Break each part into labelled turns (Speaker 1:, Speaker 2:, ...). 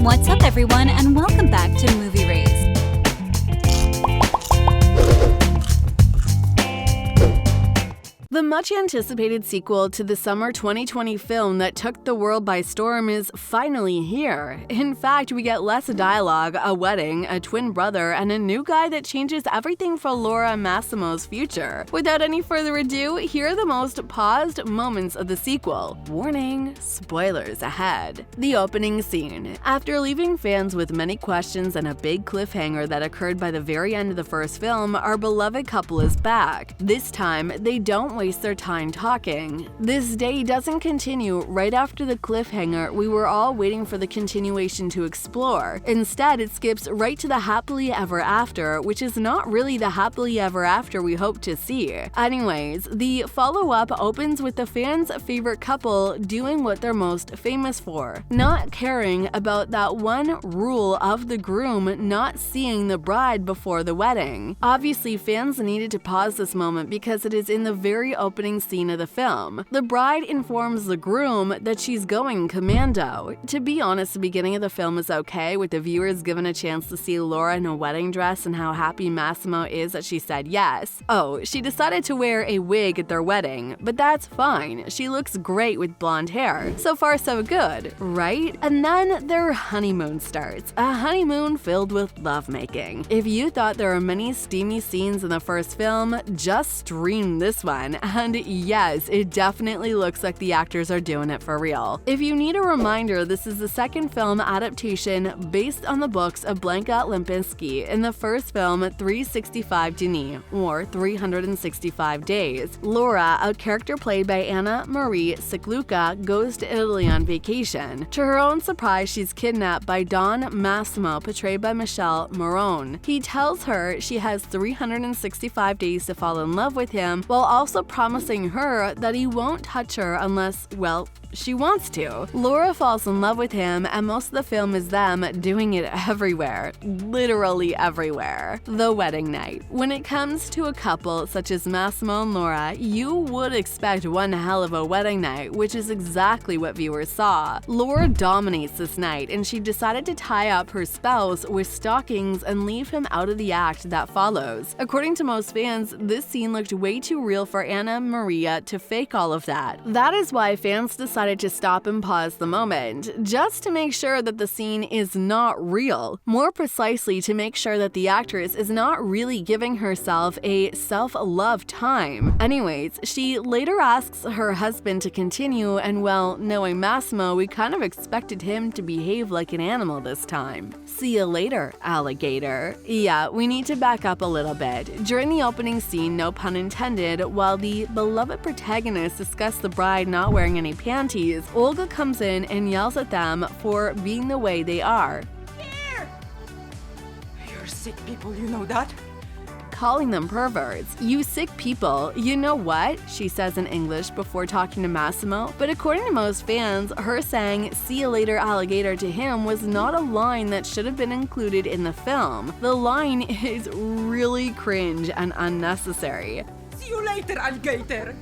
Speaker 1: What's up, everyone, and welcome back to Movie Raised.
Speaker 2: The much-anticipated sequel to the summer 2020 film that took the world by storm is finally here. In fact, we get less dialogue, a wedding, a twin brother, and a new guy that changes everything for Laura and Massimo's future. Without any further ado, here are the most paused moments of the sequel. Warning, spoilers ahead. The opening scene. After leaving fans with many questions and a big cliffhanger that occurred by the very end of the first film, our beloved couple is back. This time, they don't waste their time talking. This day doesn't continue right after the cliffhanger we were all waiting for the continuation to explore. Instead, it skips right to the happily ever after, which is not really the happily ever after we hope to see. Anyways, the follow-up opens with the fans' favorite couple doing what they're most famous for, not caring about that one rule of the groom not seeing the bride before the wedding. Obviously, fans needed to pause this moment because it is in the very opening scene of the film. The bride informs the groom that she's going commando. To be honest, the beginning of the film is okay, with the viewers given a chance to see Laura in a wedding dress and how happy Massimo is that she said yes. Oh, she decided to wear a wig at their wedding, but that's fine. She looks great with blonde hair. So far so good, right? And then their honeymoon starts. A honeymoon filled with lovemaking. If you thought there were many steamy scenes in the first film, just stream this one. And yes, it definitely looks like the actors are doing it for real. If you need a reminder, this is the second film adaptation based on the books of Blanka Lipińska in the first film 365 Dni, or 365 Days. Laura, a character played by Anna Marie Sieklucka, goes to Italy on vacation. To her own surprise, she's kidnapped by Don Massimo, portrayed by Michele Morrone. He tells her she has 365 days to fall in love with him, while also promising her that he won't touch her unless, well, she wants to. Laura falls in love with him, and most of the film is them doing it everywhere. Literally everywhere. The wedding night. When it comes to a couple such as Massimo and Laura, you would expect one hell of a wedding night, which is exactly what viewers saw. Laura dominates this night, and she decided to tie up her spouse with stockings and leave him out of the act that follows. According to most fans, this scene looked way too real for Anna Maria to fake all of that. That is why fans decided to stop and pause the moment, just to make sure that the scene is not real. More precisely, to make sure that the actress is not really giving herself a self-love time. Anyways, she later asks her husband to continue, and well, knowing Massimo, we kind of expected him to behave like an animal this time. See you later, alligator. Yeah, we need to back up a little bit. During the opening scene, no pun intended, while the beloved protagonists discuss the bride not wearing any panties, Olga comes in and yells at them for being the way they are.
Speaker 3: Here! You're sick people, you know that?
Speaker 2: Calling them perverts. You sick people, you know what? She says in English before talking to Massimo. But according to most fans, her saying "see you later, alligator" to him was not a line that should have been included in the film. The line is really cringe and unnecessary.
Speaker 3: See you later, alligator!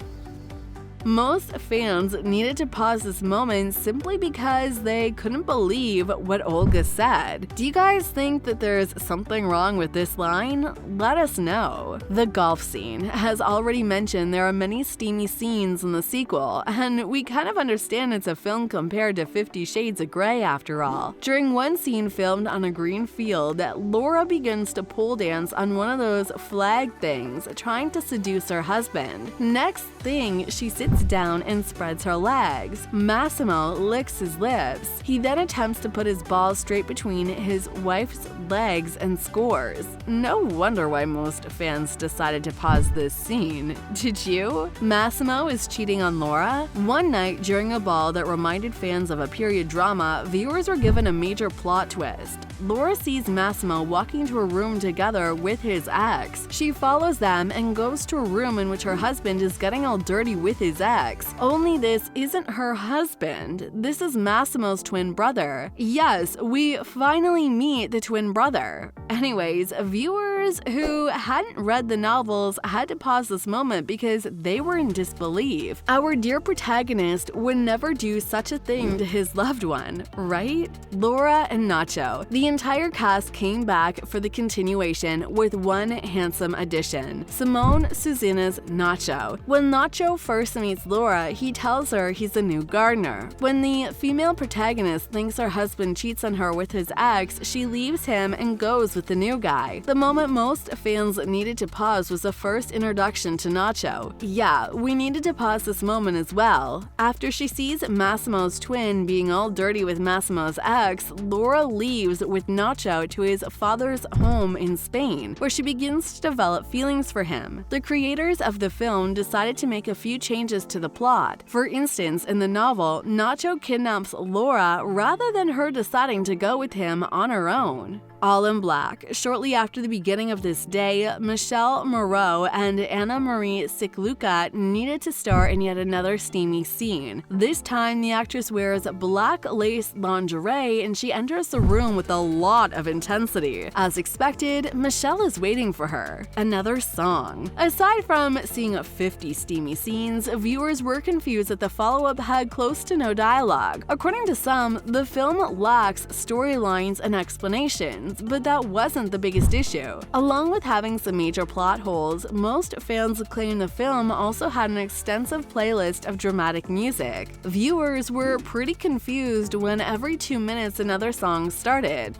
Speaker 2: Most fans needed to pause this moment simply because they couldn't believe what Olga said. Do you guys think that there's something wrong with this line? Let us know. The golf scene. As already mentioned, there are many steamy scenes in the sequel, and we kind of understand it's a film compared to 50 Shades of Grey after all. During one scene filmed on a green field, Laura begins to pole dance on one of those flag things, trying to seduce her husband. Next thing, she sits down and spreads her legs. Massimo licks his lips. He then attempts to put his balls straight between his wife's legs and scores. No wonder why most fans decided to pause this scene. Did you? Massimo is cheating on Laura? One night during a ball that reminded fans of a period drama, viewers were given a major plot twist. Laura sees Massimo walking to a room together with his ex. She follows them and goes to a room in which her husband is getting all dirty with his ex. Only this isn't her husband. This is Massimo's twin brother. Yes, we finally meet the twin brother. Anyways, viewers viewers who hadn't read the novels had to pause this moment because they were in disbelief. Our dear protagonist would never do such a thing to his loved one, right? Laura and Nacho. The entire cast came back for the continuation with one handsome addition: Simone Susina's Nacho. When Nacho first meets Laura, he tells her he's a new gardener. When the female protagonist thinks her husband cheats on her with his ex, she leaves him and goes with the new guy. The moment most fans needed to pause was the first introduction to Nacho. Yeah, we needed to pause this moment as well. After she sees Massimo's twin being all dirty with Massimo's ex, Laura leaves with Nacho to his father's home in Spain, where she begins to develop feelings for him. The creators of the film decided to make a few changes to the plot. For instance, in the novel, Nacho kidnaps Laura rather than her deciding to go with him on her own. All in black. Shortly after the beginning of this day, Michele Morrone and Anna Marie Sieklucka needed to star in yet another steamy scene. This time, the actress wears black lace lingerie and she enters the room with a lot of intensity. As expected, Michele is waiting for her. Another song. Aside from seeing 50 steamy scenes, viewers were confused that the follow-up had close to no dialogue. According to some, the film lacks storylines and explanations, but that wasn't the biggest issue. Along with having some major plot holes, most fans claim the film also had an extensive playlist of dramatic music. Viewers were pretty confused when every 2 minutes another song started.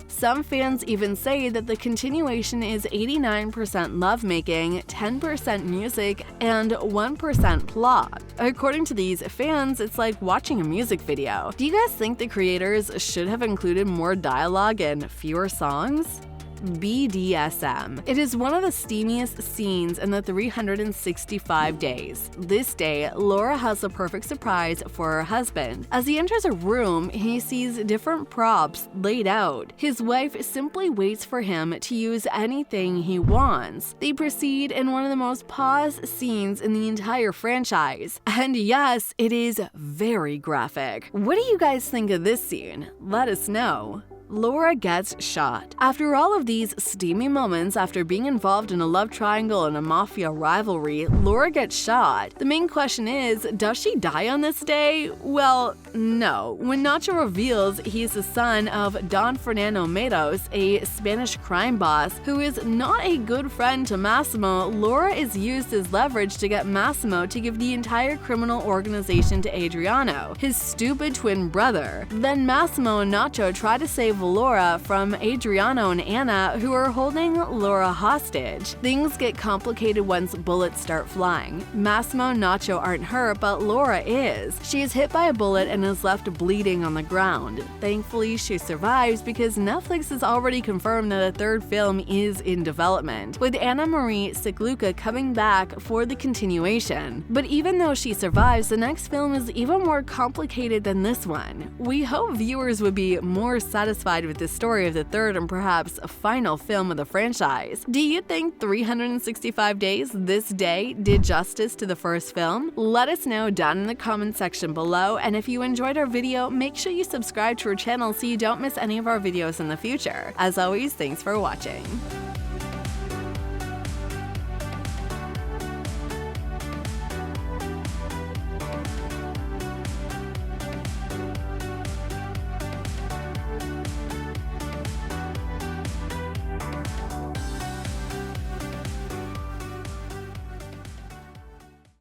Speaker 2: Some fans even say that the continuation is 89% lovemaking, 10% music, and 1% plot. According to these fans, it's like watching a music video. Do you guys think the creators should have included more dialogue and fewer songs? BDSM. It is one of the steamiest scenes in the 365 days. This day, Laura has the perfect surprise for her husband. As he enters a room, he sees different props laid out. His wife simply waits for him to use anything he wants. They proceed in one of the most paused scenes in the entire franchise. And yes, it is very graphic. What do you guys think of this scene? Let us know. Laura gets shot. After all of these steamy moments, after being involved in a love triangle and a mafia rivalry, Laura gets shot. The main question is, does she die on this day? Well, no. When Nacho reveals he's the son of Don Fernando Matos, a Spanish crime boss who is not a good friend to Massimo, Laura is used as leverage to get Massimo to give the entire criminal organization to Adriano, his stupid twin brother. Then Massimo and Nacho try to save Laura from Adriano and Anna, who are holding Laura hostage. Things get complicated once bullets start flying. Massimo and Nacho aren't hurt, but Laura is. She is hit by a bullet and is left bleeding on the ground. Thankfully, she survives because Netflix has already confirmed that a third film is in development, with Anna Marie Sieklucka coming back for the continuation. But even though she survives, the next film is even more complicated than this one. We hope viewers would be more satisfied with the story of the third and perhaps final film of the franchise. Do you think 365 Days This Day did justice to the first film? Let us know down in the comment section below, and if you enjoyed our video, make sure you subscribe to our channel so you don't miss any of our videos in the future. As always, thanks for watching.